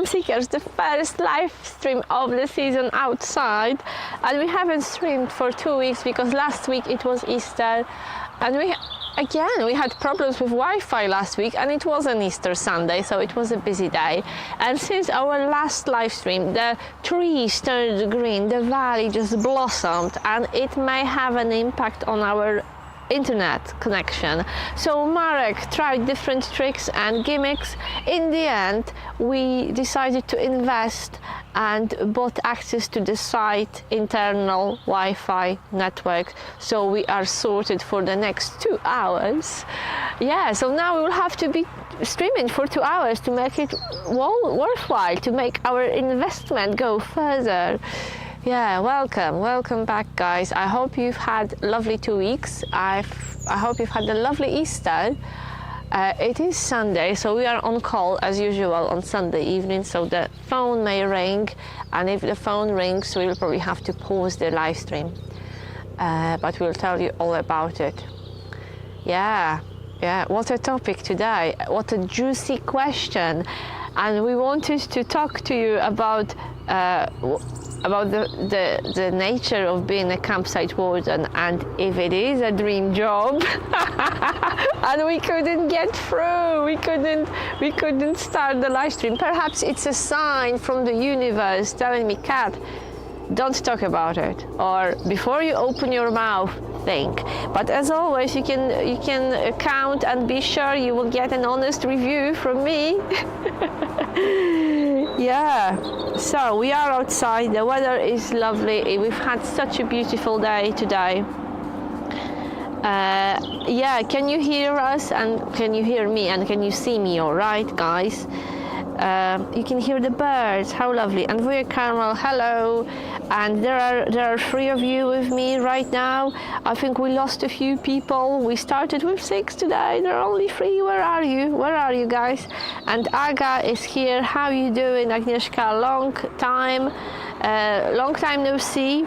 Seekers, the first live stream of the season outside, and we haven't streamed for 2 weeks because last week it was Easter, and we had problems with Wi-Fi last week, and it was an Easter Sunday, so it was a busy day. And since our last live stream, the trees turned green, the valley just blossomed, and it may have an impact on our internet connection. So Marek tried different tricks and gimmicks. In the end, we decided to invest and bought access to the site internal Wi-Fi network, so we are sorted for the next 2 hours. Yeah, so now we will have to be streaming for 2 hours to make it worthwhile, to make our investment go further. Yeah, welcome back, guys. I hope you've had lovely 2 weeks. I hope you've had a lovely Easter. It is Sunday, so we are on call as usual on Sunday evening, so the phone may ring, and if the phone rings we'll probably have to pause the live stream, but we'll tell you all about it. Yeah, what a topic today, what a juicy question. And we wanted to talk to you about the nature of being a campsite warden, and if it is a dream job. And we couldn't get through, we couldn't start the live stream. Perhaps it's a sign from the universe telling me, Kat, don't talk about it, or before you open your mouth, think. But as always, you can count and be sure you will get an honest review from me. Yeah, so we are outside, the weather is lovely, we've had such a beautiful day today. Yeah, can you hear us, and can you hear me, and can you see me all right, guys? You can hear the birds, how lovely. And we're Carmel, hello. And there are 3 of you with me right now. I think we lost a few people. We started with 6 today, there are only 3. Where are you guys? And Aga is here. How are you doing, Agnieszka? Long time no see.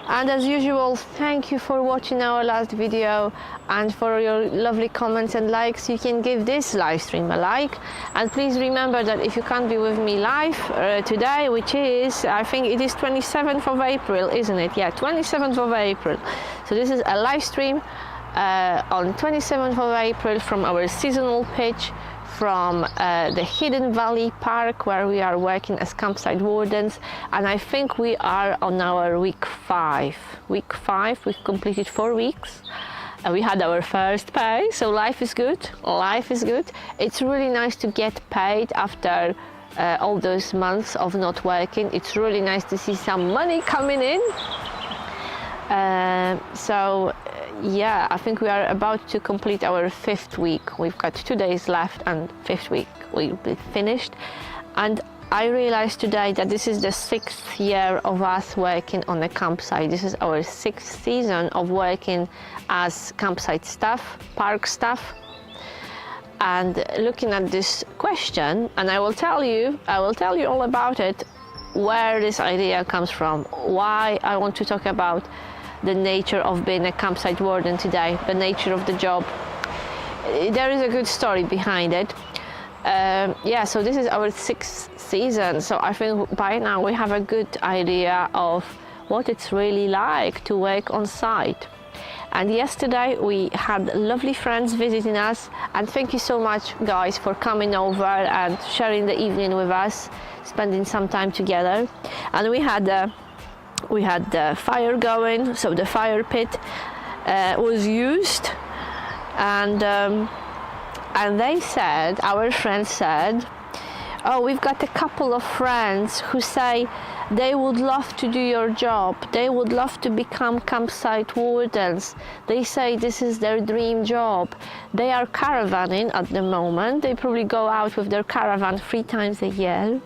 And as usual, thank you for watching our last video and for your lovely comments and likes. You can give this live stream a like, and please remember that if you can't be with me live today, which is, I think it is 27th of April, isn't it? Yeah, 27th of April. So this is a live stream on 27th of April from our seasonal pitch, from the Hidden Valley Park, where we are working as campsite wardens, and I think we are on our week 5. Week 5, we've completed 4 weeks. We had our first pay, so life is good. It's really nice to get paid after all those months of not working. It's really nice to see some money coming in. Yeah, I think we are about to complete our 5th week. We've got 2 days left, and 5th week will be finished. And I realized today that this is the 6th year of us working on a campsite. This is our 6th season of working as campsite staff, park staff. And looking at this question, and I will tell you all about it, where this idea comes from, why I want to talk about the nature of being a campsite warden today, the nature of the job. There is a good story behind it. Yeah, so this is our 6th season, so I think by now we have a good idea of what it's really like to work on site. And yesterday we had lovely friends visiting us, and thank you so much, guys, for coming over and sharing the evening with us, spending some time together. And we had the fire going, so the fire pit was used, and they said, our friends said, oh, we've got a couple of friends who say they would love to do your job, they would love to become campsite wardens. They say this is their dream job. They are caravanning at the moment. They probably go out with their caravan 3 times a year.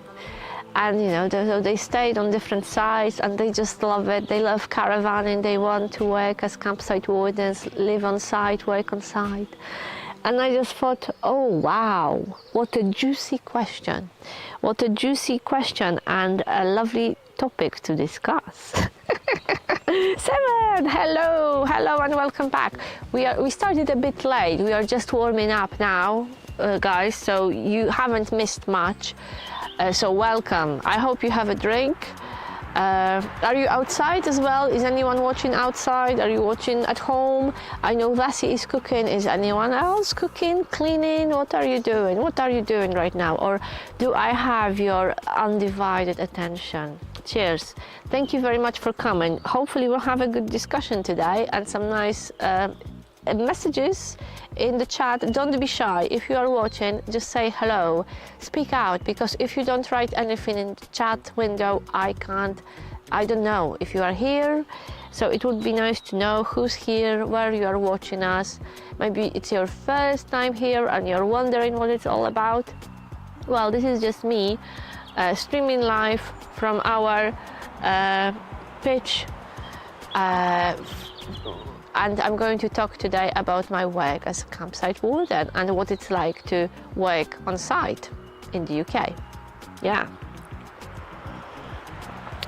And you know, so they stayed on different sites, and they just love it. They love caravanning. They want to work as campsite wardens, live on site, work on site. And I just thought, oh wow, what a juicy question. What a juicy question, and a lovely topic to discuss. 7, hello and welcome back. We started a bit late. We are just warming up now, guys, so you haven't missed much. So welcome. I hope you have a drink. Are you outside as well? Is anyone watching outside? Are you watching at home? I know Vasi is cooking. Is anyone else cooking, cleaning? What are you doing? What are you doing right now? Or do I have your undivided attention? Cheers. Thank you very much for coming. Hopefully we'll have a good discussion today and some nice messages in the chat. Don't be shy. If you are watching, just say hello, speak out, because if you don't write anything in the chat window, I don't know if you are here. So it would be nice to know who's here, where you are watching us. Maybe it's your first time here and you're wondering what it's all about. Well, this is just me streaming live from our pitch, and I'm going to talk today about my work as a campsite warden and what it's like to work on site in the UK. Yeah.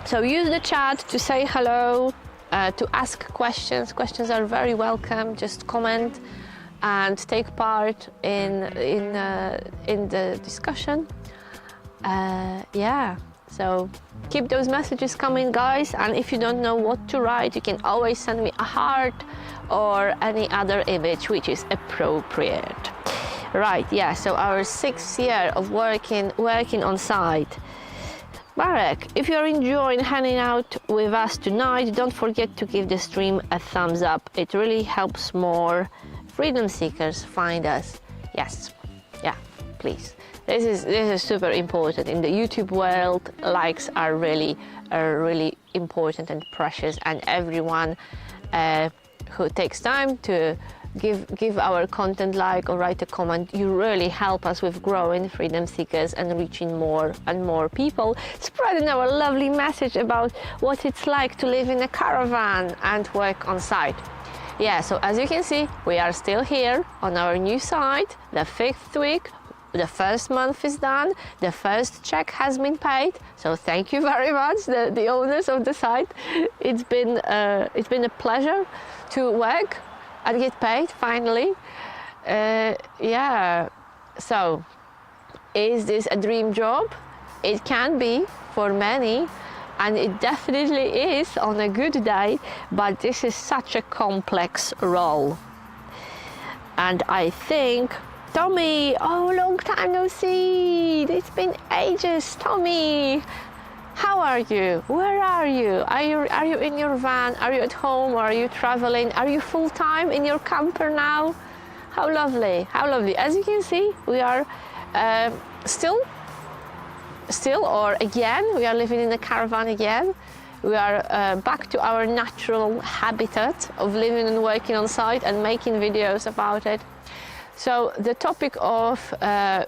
So use the chat to say hello, to ask questions. Questions are very welcome. Just comment and take part in the discussion. Yeah. So keep those messages coming, guys, and if you don't know what to write, you can always send me a heart or any other image which is appropriate. Right, yeah, so our 6th year of working on site. Marek, if you're enjoying hanging out with us tonight, don't forget to give the stream a thumbs up. It really helps more freedom seekers find us. Yes, yeah, please. This is super important. In the YouTube world, likes are really important and precious, and everyone who takes time to give our content like or write a comment, you really help us with growing freedom seekers and reaching more and more people, spreading our lovely message about what it's like to live in a caravan and work on site. Yeah, so as you can see, we are still here on our new site, the 5th week. The first month is done, the first check has been paid, so thank you very much, the owners of the site. It's been a pleasure to work and get paid finally. Yeah, so is this a dream job? It can be for many, and it definitely is on a good day, but this is such a complex role. And I think Tommy, oh, long time no see. It's been ages. Tommy, how are you? Where are you? Are you in your van? Are you at home? Or are you traveling? Are you full time in your camper now? How lovely, how lovely. As you can see, we are still or again, we are living in a caravan again. We are back to our natural habitat of living and working on site and making videos about it. So the topic of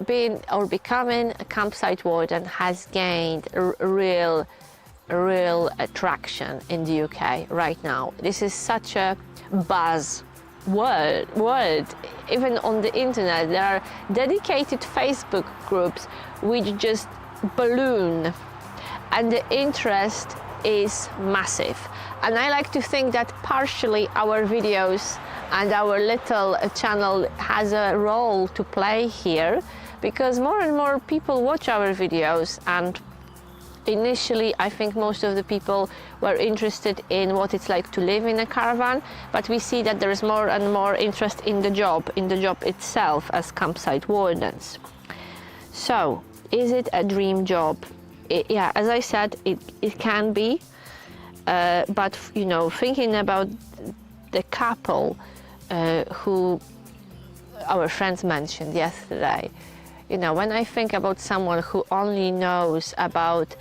being or becoming a campsite warden has gained real attraction in the UK right now. This is such a buzz word. Even on the internet, there are dedicated Facebook groups which just balloon, and the interest is massive. And I like to think that partially our videos and our little channel has a role to play here, because more and more people watch our videos, and initially I think most of the people were interested in what it's like to live in a caravan, but we see that there is more and more interest in the job itself as campsite wardens. So is it a dream job? Yeah, as I said, it can be, but you know, thinking about the couple who our friends mentioned yesterday, you know, when I think about someone who only knows about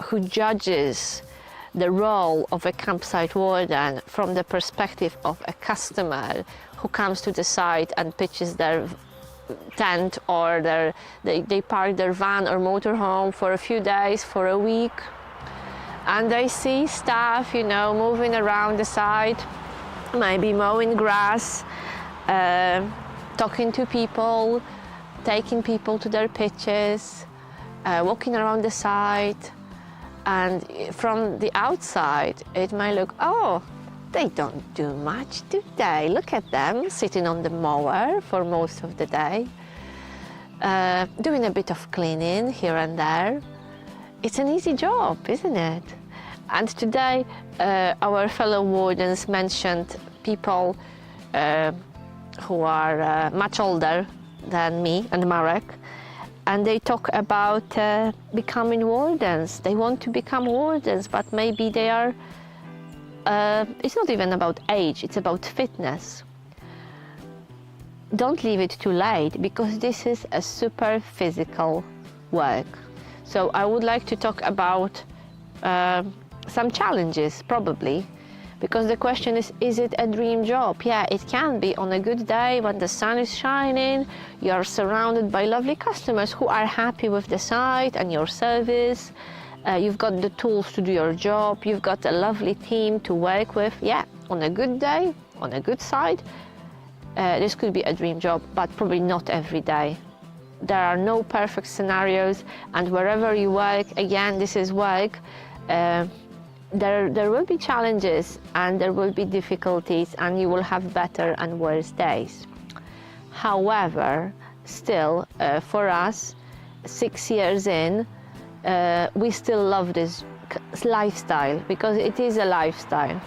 who judges the role of a campsite warden from the perspective of a customer who comes to the site and pitches their tent, or they park their van or motorhome for a few days, for a week, and they see staff, you know, moving around the site, maybe mowing grass, talking to people, taking people to their pitches, walking around the site, and from the outside it might look, oh, they don't do much, do they? Look at them sitting on the mower for most of the day. doing a bit of cleaning here and there. It's an easy job, isn't it? And today our fellow wardens mentioned people who are much older than me and Marek, and they talk about becoming wardens. They want to become wardens, but maybe they are, it's not even about age, it's about fitness. Don't leave it too late, because this is a super physical work. So I would like to talk about some challenges, probably, because the question is it a dream job? Yeah, it can be on a good day when the sun is shining, you are surrounded by lovely customers who are happy with the site and your service. You've got the tools to do your job, you've got a lovely team to work with. Yeah, on a good day, on a good side, this could be a dream job, but probably not every day. There are no perfect scenarios, and wherever you work, again, this is work, there will be challenges and there will be difficulties, and you will have better and worse days. However, still, for us, 6 years in, we still love this lifestyle, because it is a lifestyle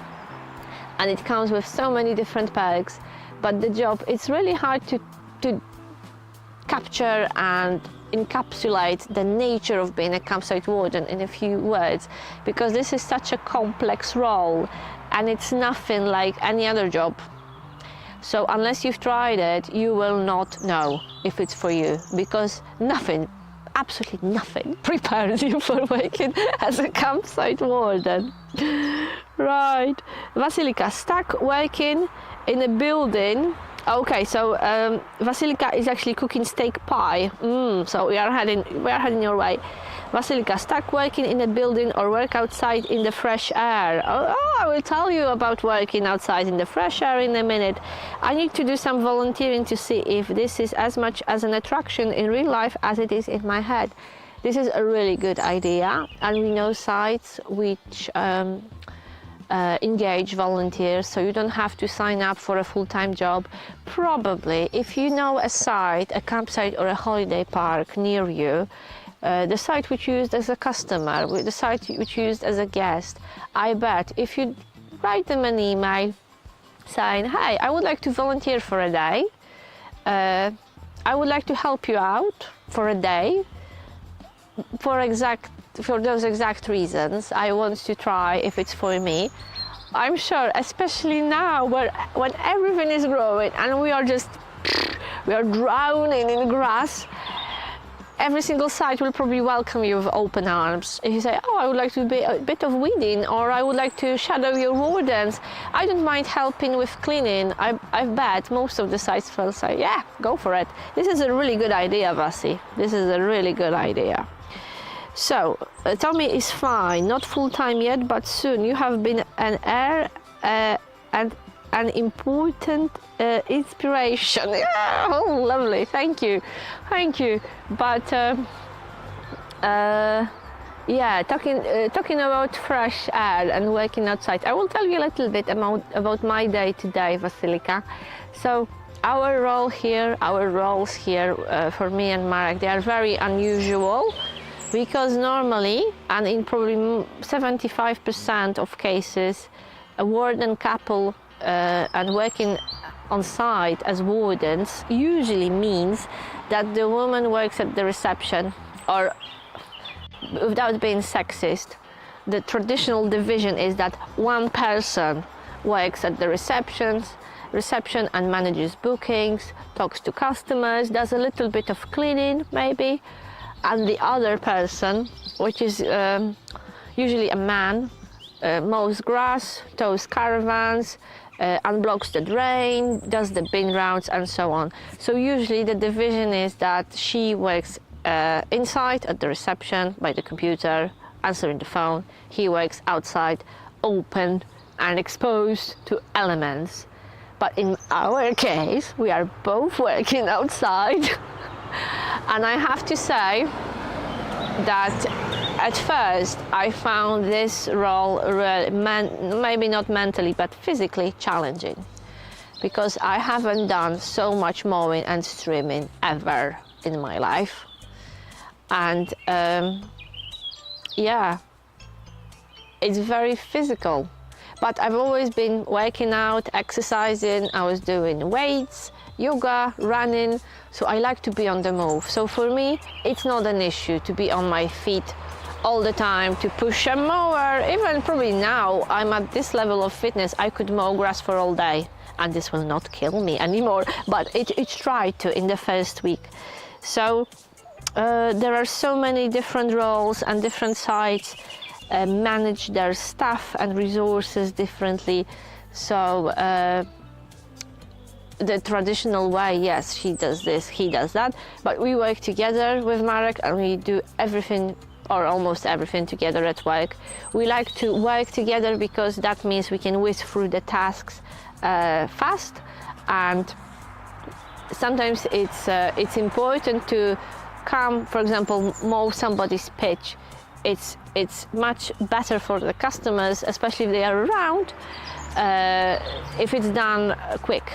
and it comes with so many different perks. But the job, it's really hard to capture and encapsulate the nature of being a campsite warden in a few words, because this is such a complex role and it's nothing like any other job. So unless you've tried it, you will not know if it's for you, because nothing, absolutely nothing, prepares you for working as a campsite warden. Right, Vasilika, stuck working in a building. Okay, so Vasilika is actually cooking steak pie. So we are heading your way. Vasilika, stuck working in a building or work outside in the fresh air? Oh, I will tell you about working outside in the fresh air in a minute. I need to do some volunteering to see if this is as much as an attraction in real life as it is in my head. This is a really good idea, and we know sites which engage volunteers, so you don't have to sign up for a full-time job. Probably, if you know a site, a campsite or a holiday park near you, the site which you used as a customer, the site which you used as a guest, I bet if you write them an email saying, hey, I would like to volunteer for a day, I would like to help you out for a day, for those exact reasons, I want to try if it's for me. I'm sure, especially now when everything is growing and we are drowning in grass, every single site will probably welcome you with open arms. If you say, oh, I would like to do a bit of weeding, or I would like to shadow your wardens, I don't mind helping with cleaning. I bet most of the sites will say, yeah, go for it. This is a really good idea, Vasi. This is a really good idea. So, Tommy is fine, not full-time yet, but soon. You have been an heir and an important inspiration. Yeah, oh, lovely, thank you. But yeah, talking about fresh air and working outside, I will tell you a little bit about my day today, Vasilika. So our roles here for me and Marek, they are very unusual. Because normally, and in probably 75% of cases, a warden couple and working on site as wardens usually means that the woman works at the reception, or without being sexist, the traditional division is that one person works at the reception and manages bookings, talks to customers, does a little bit of cleaning maybe, and the other person, which is usually a man, mows grass, tows caravans, unblocks the drain, does the bin rounds and so on. So usually the division is that she works inside at the reception by the computer, answering the phone. He works outside, open and exposed to elements. But in our case, we are both working outside. And I have to say that at first I found this role really, maybe not mentally, but physically challenging, because I haven't done so much mowing and trimming ever in my life. And yeah, it's very physical. But I've always been working out, exercising. I was doing weights, yoga, running. So I like to be on the move. So for me, it's not an issue to be on my feet all the time, to push a mower. Even probably now I'm at this level of fitness, I could mow grass for all day, and this will not kill me anymore. But it tried to in the first week. So there are so many different roles, and different sites manage their staff and resources differently. So the traditional way, yes, she does this, he does that, but we work together with Marek and we do everything, or almost everything, together at work. We like to work together because that means we can whiz through the tasks fast, and sometimes it's important to come, for example, mow somebody's pitch. It's much better for the customers, especially if they are around, if it's done quick.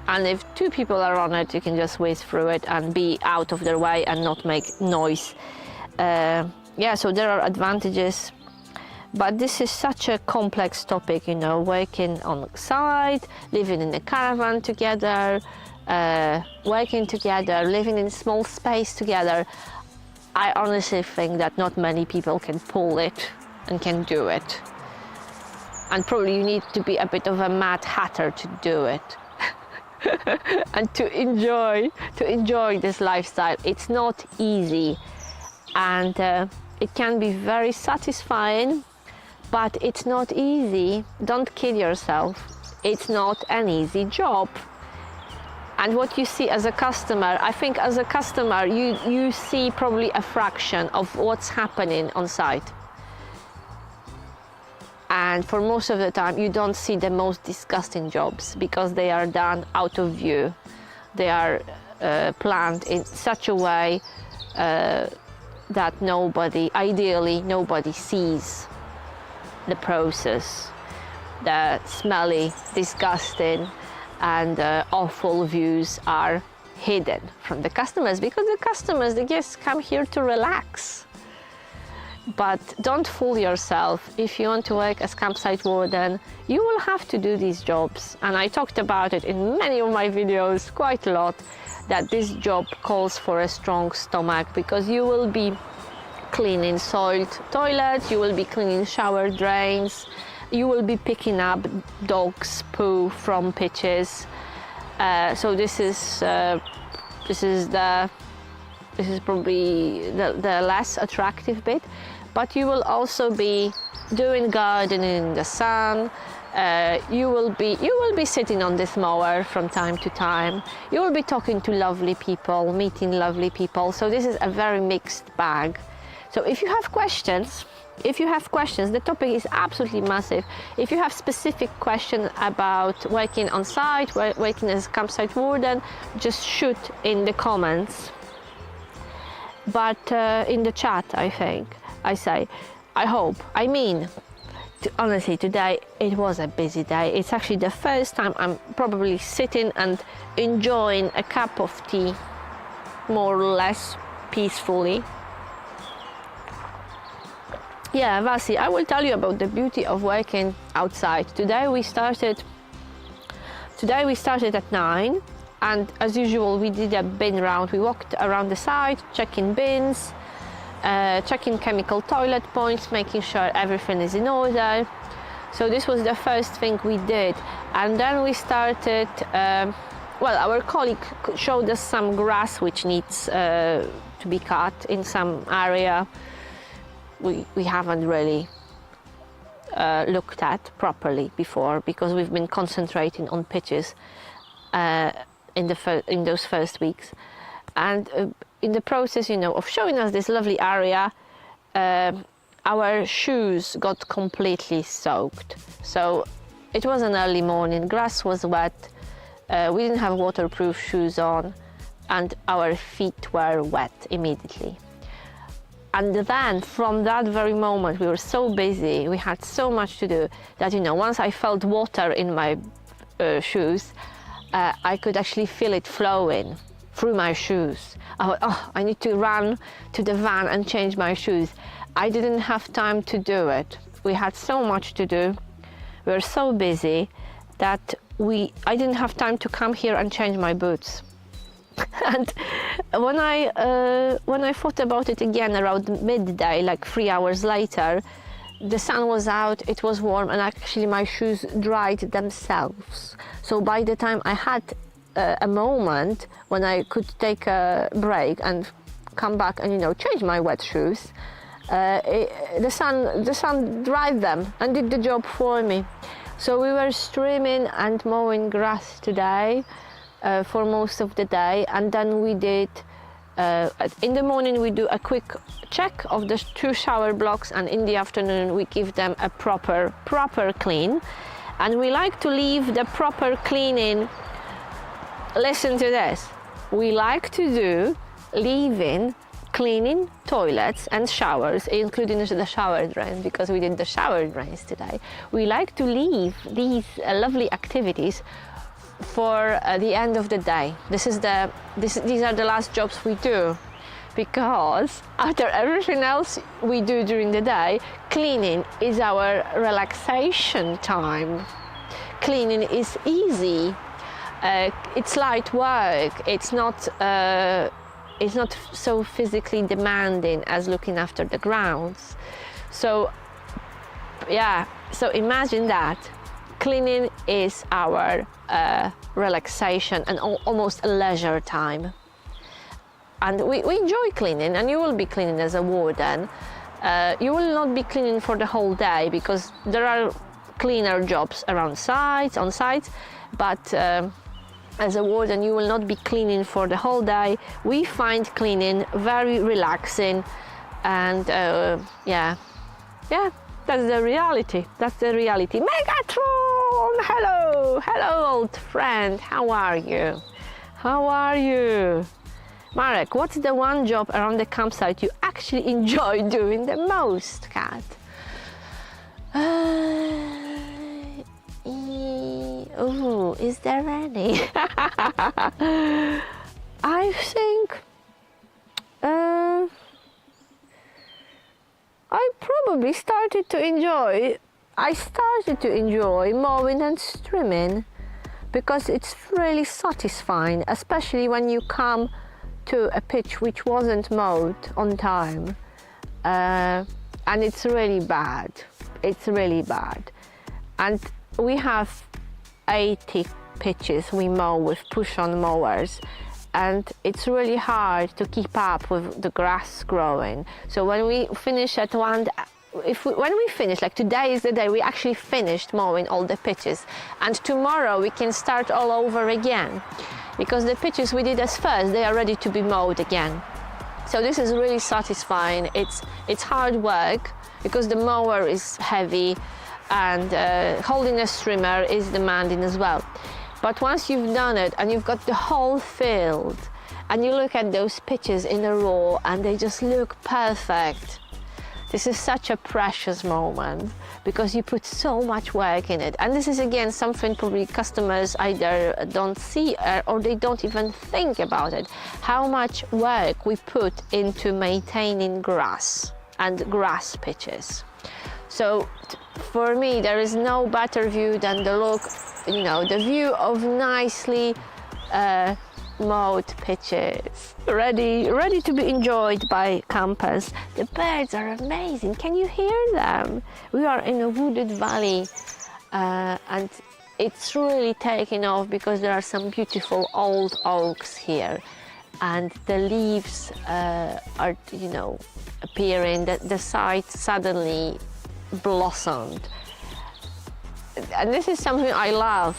And if two people are on it, you can just whiz through it and be out of their way and not make noise. Yeah, so there are advantages. But this is such a complex topic, you know, working on site, living in a caravan together, working together, living in small space together. I honestly think that not many people can pull it and can do it. And probably you need to be a bit of a mad hatter to do it. And to enjoy this lifestyle. It's not easy, and it can be very satisfying, but it's not easy. Don't kill yourself. It's not an easy job. And what you see as a customer, I think as a customer, you see probably a fraction of what's happening on site. And for most of the time, you don't see the most disgusting jobs because they are done out of view. They are planned in such a way that ideally nobody sees the process. The smelly, disgusting, and awful views are hidden from the customers, because the guests come here to relax. But don't fool yourself. If you want to work as campsite warden, you will have to do these jobs. And I talked about it in many of my videos quite a lot, that this job calls for a strong stomach, because you will be cleaning soiled toilets, you will be cleaning shower drains, you will be picking up dogs' poo from pitches. So this is probably the less attractive bit, but you will also be doing gardening in the sun. You will be sitting on this mower from time to time. You will be talking to lovely people, meeting lovely people. So this is a very mixed bag. So if you have questions, the topic is absolutely massive. If you have specific questions about working on site, working as a campsite warden, just shoot in the comments. But in the chat, honestly, today it was a busy day. It's actually the first time I'm probably sitting and enjoying a cup of tea, more or less peacefully. Yeah, Vasi, I will tell you about the beauty of working outside. Today we started at 9, and as usual we did a bin round. We walked around the site, checking bins, checking chemical toilet points, making sure everything is in order. So this was the first thing we did. And then we started, our colleague showed us some grass which needs to be cut in some area. We haven't really looked at properly before, because we've been concentrating on pitches in those first weeks. And in the process, of showing us this lovely area, our shoes got completely soaked. So it was an early morning, grass was wet, we didn't have waterproof shoes on, and our feet were wet immediately. And then from that very moment, we were so busy, we had so much to do, that once I felt water in my shoes, I could actually feel it flowing through my shoes. I thought, oh, I need to run to the van and change my shoes. I didn't have time to do it. We had so much to do. We were so busy that I didn't have time to come here and change my boots. And when I thought about it again around midday, like 3 hours later, the sun was out, it was warm, and actually my shoes dried themselves. So by the time I had a moment when I could take a break and come back and, you know, change my wet shoes, the sun dried them and did the job for me. So we were trimming and mowing grass today for most of the day, and then we did in the morning we do a quick check of the 2 shower blocks, and in the afternoon we give them a proper clean. And we like to leave the proper cleaning, listen to this, we like to do leaving cleaning toilets and showers, including the shower drains, because we did the shower drains today. We like to leave these lovely activities for the end of the day. These are the last jobs we do, because after everything else we do during the day, cleaning is our relaxation time. Cleaning is easy. It's light work. It's not so physically demanding as looking after the grounds. So yeah, so imagine that. Cleaning is our relaxation and almost a leisure time. And we enjoy cleaning, and you will be cleaning as a warden. You will not be cleaning for the whole day, because there are cleaner jobs around on sites, but as a warden you will not be cleaning for the whole day. We find cleaning very relaxing, and yeah, that's the reality. Megatron! Hello old friend, how are you? Marek, what's the one job around the campsite you actually enjoy doing the most, Kat? Is there any? I think I started to enjoy mowing and trimming, because it's really satisfying, especially when you come to a pitch which wasn't mowed on time, and it's really bad. And we have 80 pitches we mow with push-on mowers, and it's really hard to keep up with the grass growing. So when we finish when we finish, like today is the day we actually finished mowing all the pitches, and tomorrow we can start all over again, because the pitches we did as first, they are ready to be mowed again. So this is really satisfying. It's hard work, because the mower is heavy, and holding a trimmer is demanding as well. But once you've done it and you've got the whole field, and you look at those pitches in a row and they just look perfect, this is such a precious moment, because you put so much work in it. And this is again something probably customers either don't see or they don't even think about it, how much work we put into maintaining grass and grass pitches. So for me, there is no better view than the view of nicely mowed pitches, ready to be enjoyed by campers. The birds are amazing. Can you hear them? We are in a wooded valley, and it's really taking off, because there are some beautiful old oaks here, and the leaves are, appearing. The site suddenly blossomed, and this is something I love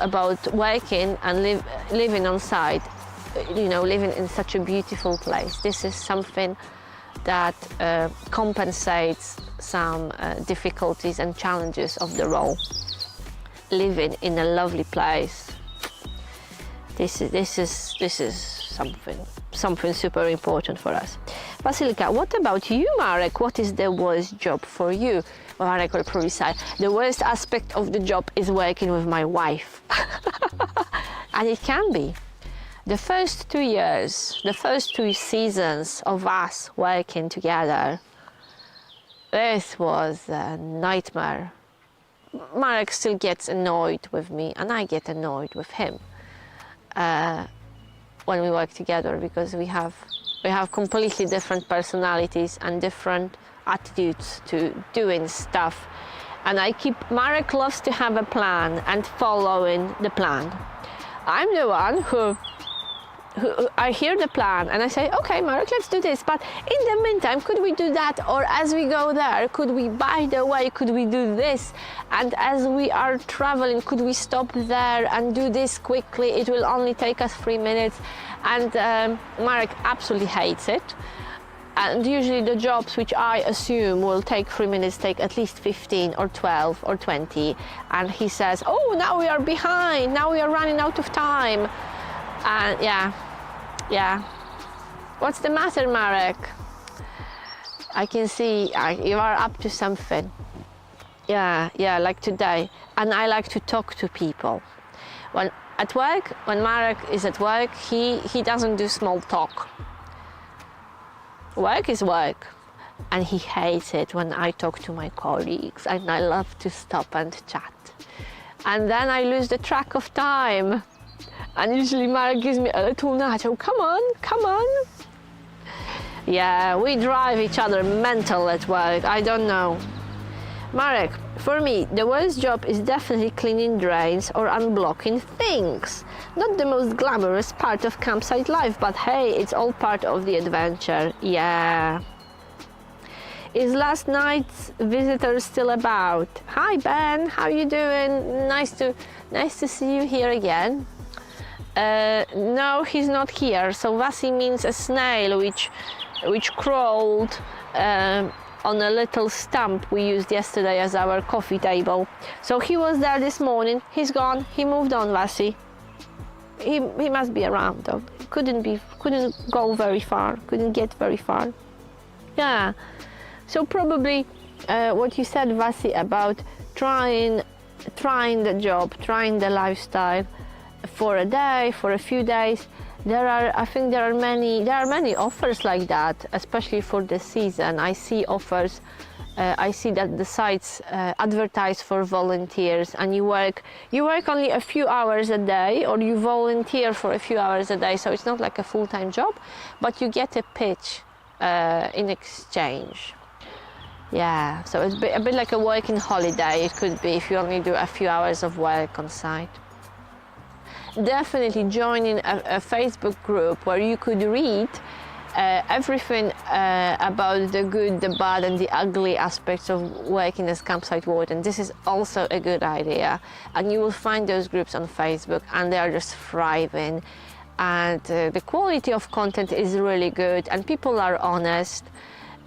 about working and living on site, living in such a beautiful place. This is something that compensates some difficulties and challenges of the role. Living in a lovely place, this is something super important for us. Vasilika, what about you, Marek? What is the worst job for you? Well, Marek will probably say, the worst aspect of the job is working with my wife. And it can be. The first 2 years, the first 2 seasons of us working together, this was a nightmare. Marek still gets annoyed with me, and I get annoyed with him when we work together, because we have completely different personalities and different attitudes to doing stuff. And Marek loves to have a plan and following the plan. I'm the one who I hear the plan and I say, okay, Marek, let's do this, but in the meantime, could we do that? Or as we go there, could we, by the way, could we do this? And as we are traveling, could we stop there and do this quickly? It will only take us 3 minutes. And Marek absolutely hates it. And usually the jobs which I assume will take 3 minutes take at least 15 or 12 or 20. And he says, oh, now we are behind, now we are running out of time. And yeah. What's the matter, Marek? I can see you are up to something. Yeah, like today. And I like to talk to people. When Marek is at work, he doesn't do small talk. Work is work. And he hates it when I talk to my colleagues, and I love to stop and chat. And then I lose the track of time. And usually Marek gives me a little nudge, oh, come on. Yeah, we drive each other mental at work, I don't know. Marek, for me, the worst job is definitely cleaning drains or unblocking things. Not the most glamorous part of campsite life, but hey, it's all part of the adventure, yeah. Is last night's visitor still about? Hi Ben, how you doing? Nice to see you here again. No, he's not here. So Vasi means a snail which crawled on a little stump we used yesterday as our coffee table. So he was there this morning. He's gone. He moved on, Vasi. He must be around though. Couldn't go very far. Couldn't get very far. Yeah. So probably what you said, Vasi, about trying the job, trying the lifestyle for a day, for a few days. I think there are many offers like that, especially for the season. I see offers. I see that the sites advertise for volunteers, and you work only a few hours a day, or you volunteer for a few hours a day. So it's not like a full-time job, but you get a pitch in exchange. Yeah, so it's a bit like a working holiday. It could be if you only do a few hours of work on site. Definitely joining a Facebook group where you could read everything about the good, the bad and the ugly aspects of working as campsite warden. This is also a good idea, and you will find those groups on Facebook, and they are just thriving, and the quality of content is really good, and people are honest,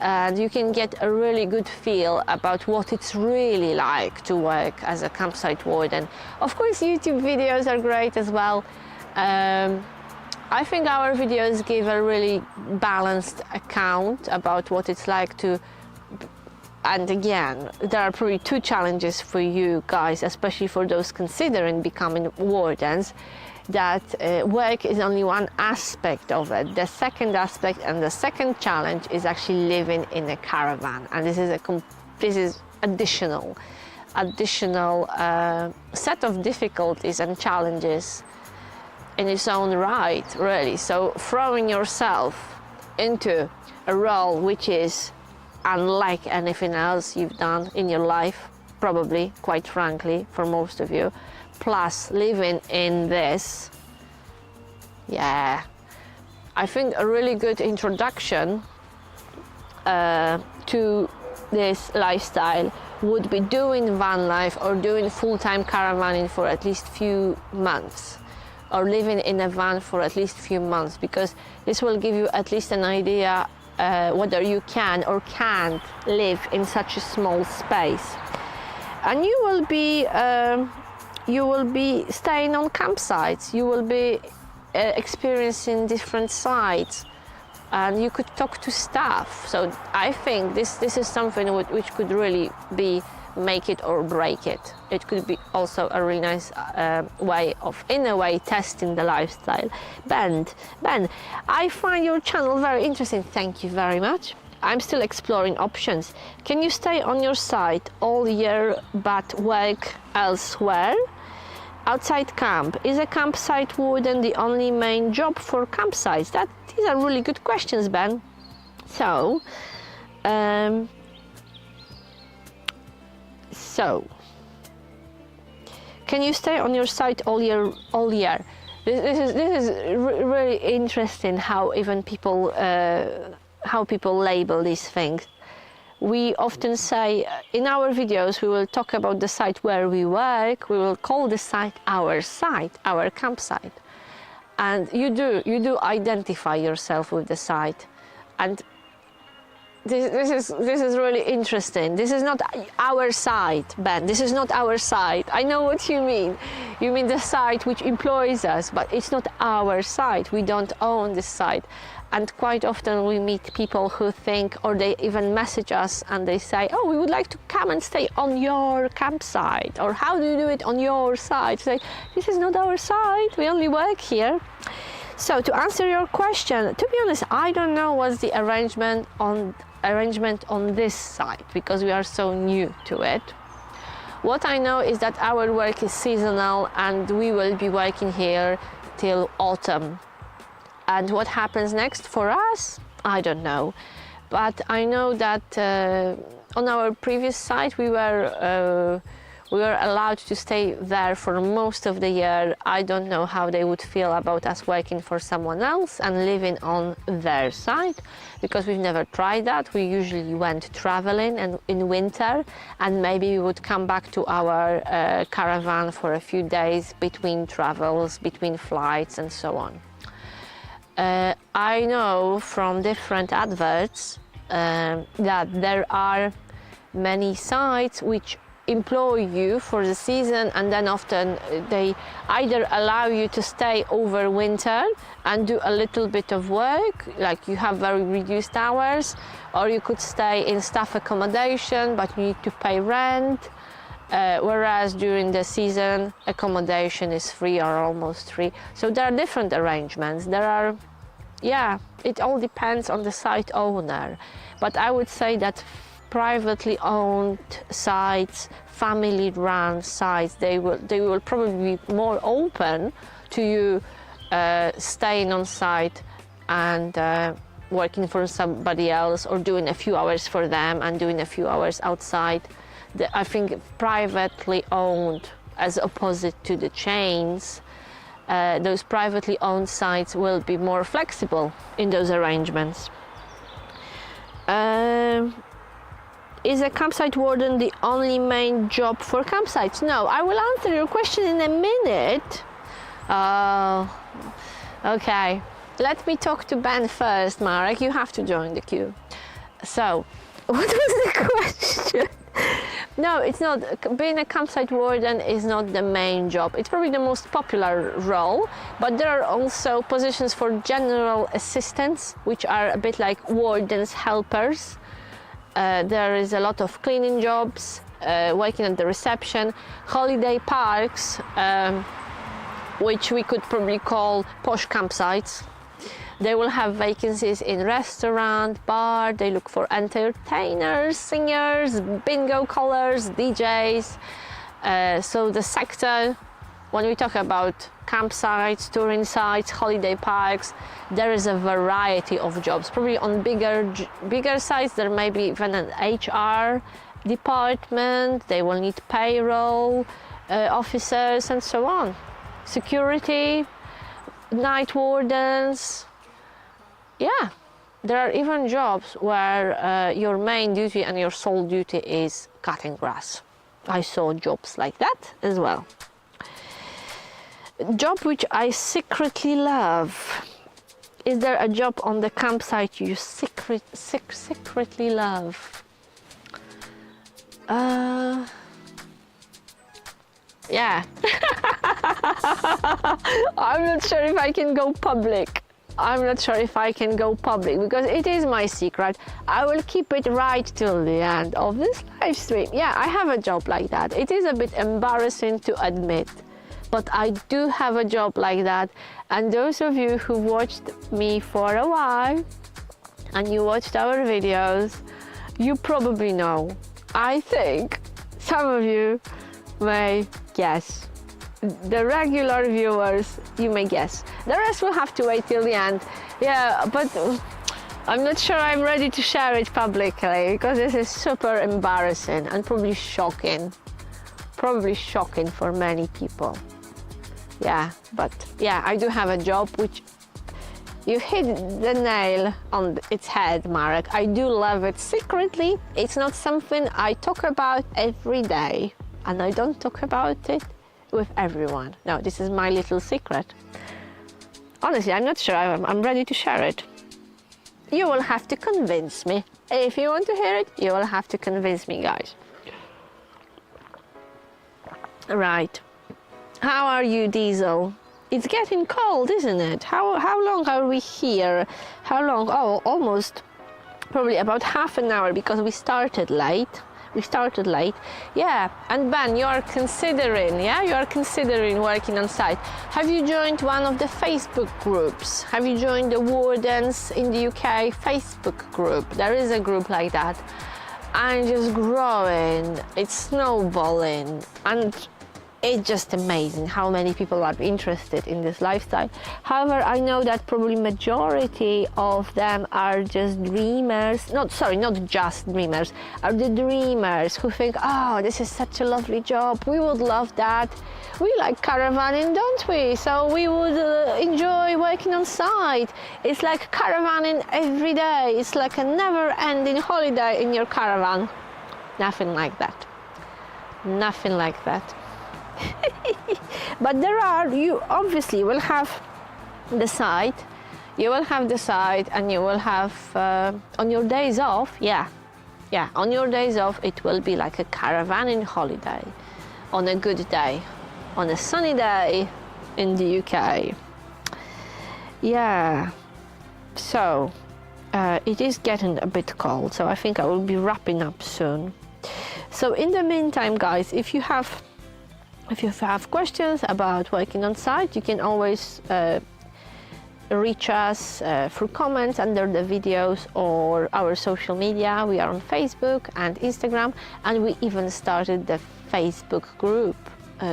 and you can get a really good feel about what it's really like to work as a campsite warden. Of course, YouTube videos are great as well. I think our videos give a really balanced account about what it's like to, and again, there are probably 2 challenges for you guys, especially for those considering becoming wardens, that work is only one aspect of it. The second aspect and the second challenge is actually living in a caravan, and this is additional set of difficulties and challenges in its own right, really. So throwing yourself into a role which is unlike anything else you've done in your life, probably, quite frankly, for most of you, plus living in this, yeah, I think a really good introduction to this lifestyle would be doing van life or doing full-time caravanning for at least few months, or living in a van for at least few months, because this will give you at least an idea whether you can or can't live in such a small space. And you will be staying on campsites, you will be experiencing different sites, and you could talk to staff. So I think this is something which could really be make it or break it. It could be also a really nice way of, in a way, testing the lifestyle. Ben, I find your channel very interesting. Thank you very much. I'm still exploring options. Can you stay on your site all year but work elsewhere? Outside camp, is a campsite warden the only main job for campsites? These are really good questions, Ben. So, can you stay on your site all year? This is really interesting how even people label these things. We often say in our videos we will talk about the site where we work. We will call the site, our campsite, and you do identify yourself with the site, and this is really interesting. This is not our site, Ben. This is not our site. I know what you mean. You mean the site which employs us, but it's not our site. We don't own this site. And quite often we meet people who think, or they even message us and they say, oh, we would like to come and stay on your campsite, or how do you do it on your site? Say, this is not our site, we only work here. So to answer your question, to be honest, I don't know what's the arrangement on this site, because we are so new to it. What I know is that our work is seasonal and we will be working here till autumn. And what happens next for us, I don't know. But I know that on our previous site we were allowed to stay there for most of the year. I don't know how they would feel about us working for someone else and living on their site, because we've never tried that. We usually went traveling and in winter, and maybe we would come back to our caravan for a few days between travels, between flights and so on. I know from different adverts that there are many sites which employ you for the season, and then often they either allow you to stay over winter and do a little bit of work, like you have very reduced hours, or you could stay in staff accommodation but you need to pay rent, whereas during the season accommodation is free or almost free. So there are different arrangements. It all depends on the site owner, but I would say that privately owned sites, family run sites, they will probably be more open to you staying on site and working for somebody else, or doing a few hours for them and doing a few hours outside. I think privately owned, as opposite to the chains, those privately owned sites will be more flexible in those arrangements. Is a campsite warden the only main job for campsites? No, I will answer your question in a minute. Okay, let me talk to Ben first, Marek. You have to join the queue. So, what was the question? No, it's not. Being a campsite warden is not the main job. It's probably the most popular role, but there are also positions for general assistants, which are a bit like wardens' helpers. There is a lot of cleaning jobs, working at the reception, holiday parks, which we could probably call posh campsites. They will have vacancies in restaurant, bar. They look for entertainers, singers, bingo callers, DJs. So the sector, when we talk about campsites, touring sites, holiday parks, there is a variety of jobs. Probably on bigger sites there may be even an HR department. They will need payroll officers and so on. Security, night wardens. Yeah, there are even jobs where your main duty and your sole duty is cutting grass. I saw jobs like that as well. Job which I secretly love. Is there a job on the campsite you secretly love? Yeah. I'm not sure if I can go public. I'm not sure if I can go public because it is my secret. I will keep it right till the end of this live stream. Yeah, I have a job like that. It is a bit embarrassing to admit, but I do have a job like that. And those of you who watched me for a while and you watched our videos, you probably know. I think some of you may guess. The regular viewers, you may guess. The rest will have to wait till the end. Yeah, but I'm not sure I'm ready to share it publicly because this is super embarrassing and probably shocking. Probably shocking for many people. Yeah, but yeah, I do have a job, which you hit the nail on its head, Marek. I do love it secretly. It's not something I talk about every day, and I don't talk about it with everyone. No, this is my little secret. Honestly, I'm not sure I'm ready to share it. You will have to convince me. If you want to hear it, you will have to convince me, guys. Right. How are you, Diesel? It's getting cold, isn't it? How long are we here? How long? Oh, almost probably about half an hour because we started late. Yeah. And Ben, you are considering, yeah? You are considering working on site. Have you joined one of the Facebook groups? Have you joined the Wardens in the UK Facebook group? There is a group like that. And just growing, it's snowballing, and it's just amazing how many people are interested in this lifestyle. However, I know that probably majority of them are just dreamers. Not just dreamers, are the dreamers who think, oh, this is such a lovely job. We would love that. We like caravanning, don't we? So we would enjoy working on site. It's like caravanning every day. It's like a never-ending holiday in your caravan. Nothing like that. Nothing like that. But you obviously will have the site, and you will have on your days off, on your days off it will be like a caravanning holiday on a good day, on a sunny day in the UK. Yeah, so it is getting a bit cold, so I think I will be wrapping up soon. So in the meantime, guys, if you have questions about working on site, you can always reach us through comments under the videos or our social media. We are on Facebook and Instagram, and we even started the Facebook group,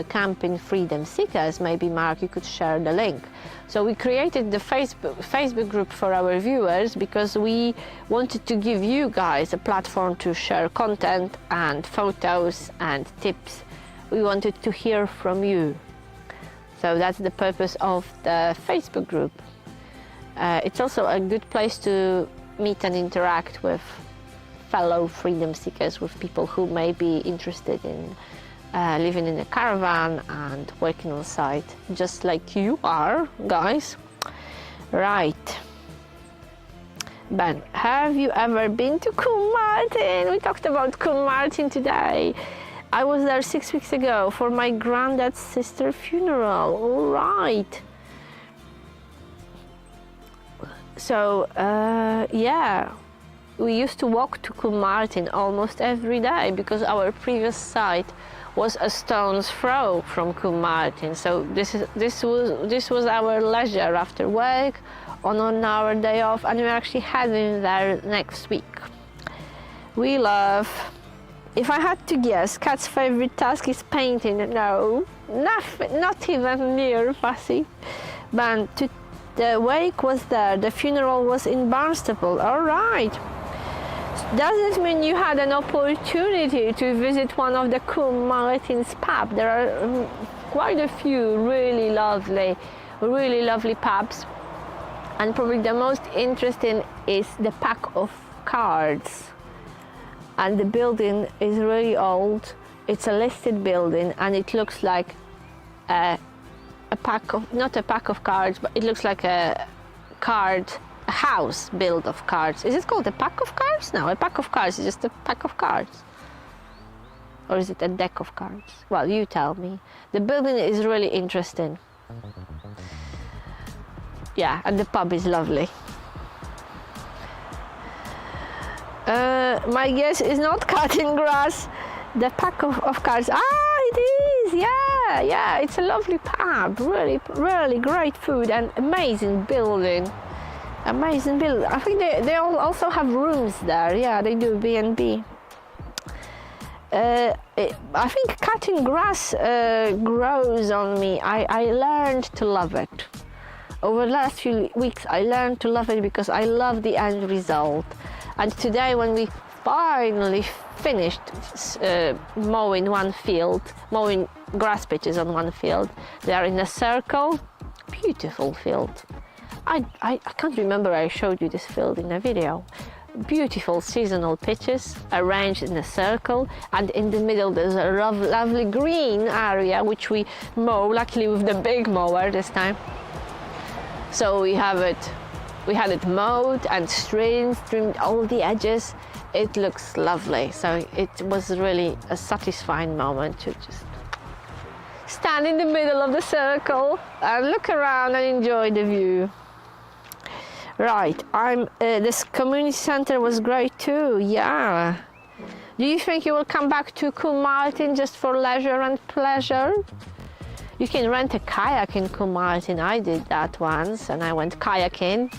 Camping Freedom Seekers. Maybe, Mark, you could share the link. So we created the Facebook group for our viewers because we wanted to give you guys a platform to share content and photos and tips. We wanted to hear from you. So that's the purpose of the Facebook group. It's also a good place to meet and interact with fellow freedom seekers, with people who may be interested in living in a caravan and working on site, just like you are, guys. Right. Ben, have you ever been to Combe Martin? We talked about Combe Martin today. I was there 6 weeks ago for my granddad's sister's funeral. All right. So, yeah, we used to walk to Combe Martin almost every day because our previous site was a stone's throw from Combe Martin. So this was our leisure after work, on our day off, and we're actually heading there next week. We love. If I had to guess, Kat's favorite task is painting. No, nothing, not even near fussy. But the wake was there, the funeral was in Barnstaple. All right. Does it mean you had an opportunity to visit one of the Combe Martin's pubs? There are quite a few really lovely pubs. And probably the most interesting is the Pack of Cards. And the building is really old. It's a listed building, and it looks like not a pack of cards, but it looks like a house built of cards. Is it called a pack of cards? No, a pack of cards is just a pack of cards. Or is it a deck of cards? Well, you tell me. The building is really interesting. yeah, and the pub is lovely. My guess is not cutting grass. The pack of cars. It is. Yeah. It's a lovely pub. Really great food and amazing building. Amazing building. I think they also have rooms there. Yeah, they do B&B. I think cutting grass grows on me. I learned to love it. Over the last few weeks, I learned to love it because I love the end result. And today, when we finally finished mowing grass patches on one field, they are in a circle. Beautiful field. I can't remember I showed you this field in a video. Beautiful seasonal pitches arranged in a circle, and in the middle there's a lovely green area which we mow, luckily with the big mower this time. So we had it mowed and trimmed all the edges. It looks lovely. So it was really a satisfying moment to just stand in the middle of the circle and look around and enjoy the view. Right, this community center was great too, yeah. Do you think you will come back to Combe Martin just for leisure and pleasure? You can rent a kayak in Combe Martin. I did that once, and I went kayaking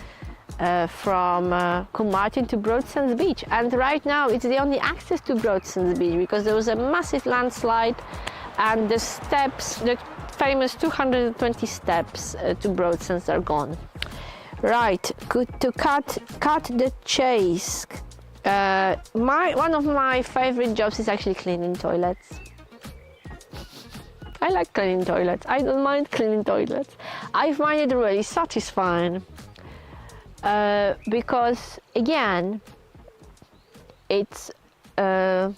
from Combe Martin to Broadsands Beach. And right now it's the only access to Broadsands Beach because there was a massive landslide, and the steps, the famous 220 steps to Broadsands are gone. Right, good to cut the chase. One of my favorite jobs is actually cleaning toilets. I like cleaning toilets. I don't mind cleaning toilets. I find it really satisfying because, again, it's about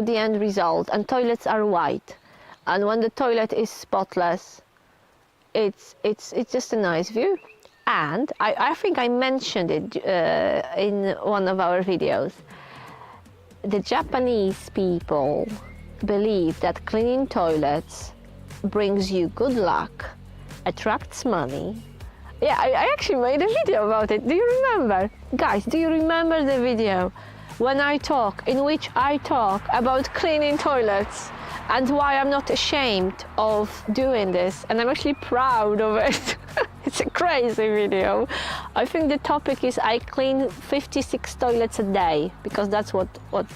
the end result, and toilets are white, and when the toilet is spotless, it's just a nice view. And I think I mentioned it in one of our videos. The Japanese people believe that cleaning toilets brings you good luck, attracts money. Yeah, I actually made a video about it. Do you remember? Guys, do you remember the video in which I talk about cleaning toilets and why I'm not ashamed of doing this, and I'm actually proud of it. It's a crazy video. I think the topic is I clean 56 toilets a day, because that's what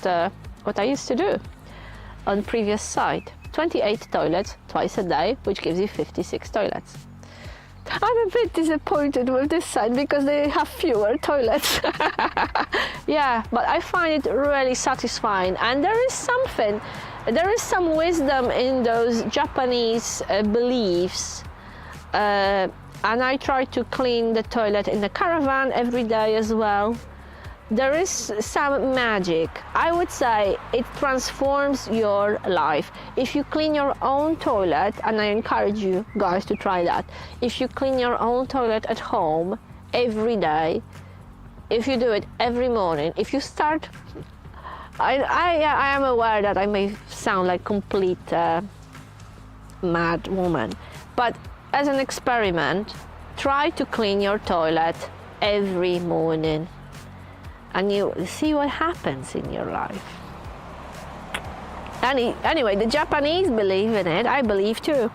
I used to do on previous site. 28 toilets twice a day, which gives you 56 toilets. I'm a bit disappointed with this site because they have fewer toilets. Yeah, but I find it really satisfying, and there is some wisdom in those Japanese beliefs. And I try to clean the toilet in the Caravan every day as well. There is some magic. I would say it transforms your life. If you clean your own toilet, and I encourage you guys to try that. If you clean your own toilet at home every day, if you do it every morning, if you start, I am aware that I may sound like complete mad woman, but as an experiment, try to clean your toilet every morning, and you see what happens in your life. Anyway, the Japanese believe in it. I believe too.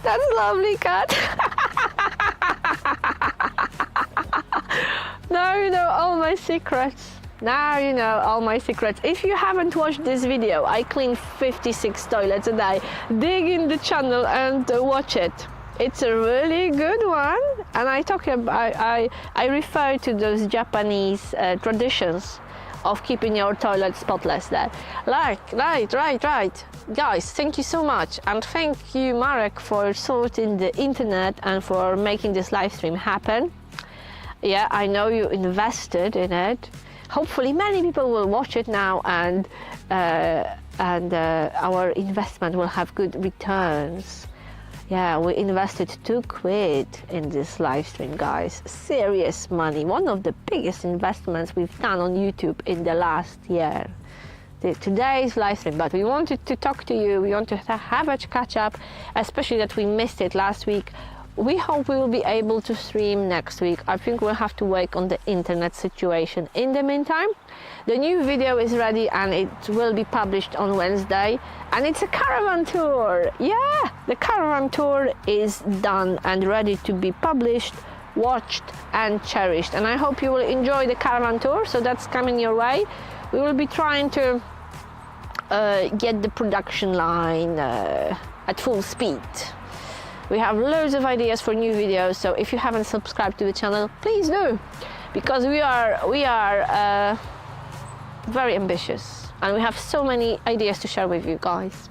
That's lovely, cat. Now you know all my secrets. Now you know all my secrets. If you haven't watched this video, I clean 56 toilets a day. Dig in the channel and watch it. It's a really good one, and I refer to those Japanese traditions of keeping your toilet spotless there. Right. Guys, thank you so much, and thank you, Marek, for sorting the internet and for making this live stream happen. Yeah, I know you invested in it. Hopefully many people will watch it now, and our investment will have good returns. Yeah, we invested £2 in this live stream, guys. Serious money. One of the biggest investments we've done on YouTube in the last year. Today's live stream, but we wanted to talk to you. We wanted to have a catch up, especially that we missed it last week. we hope we will be able to stream next week. I think we'll have to wait on the internet situation. In the meantime, the new video is ready and it will be published on Wednesday, and it's a caravan tour. Yeah, the caravan tour is done and ready to be published, watched and cherished, and I hope you will enjoy the caravan tour. So that's coming your way. We will be trying to get the production line at full speed. We have loads of ideas for new videos, so if you haven't subscribed to the channel, please do, because we are very ambitious and we have so many ideas to share with you guys.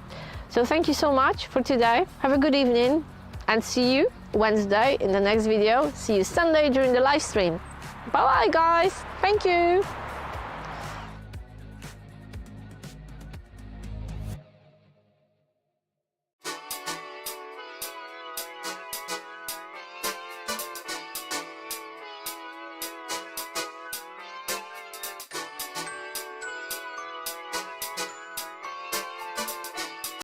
So thank you so much for today. Have a good evening and see you Wednesday in the next video. See you Sunday during the live stream. Bye bye guys. Thank you.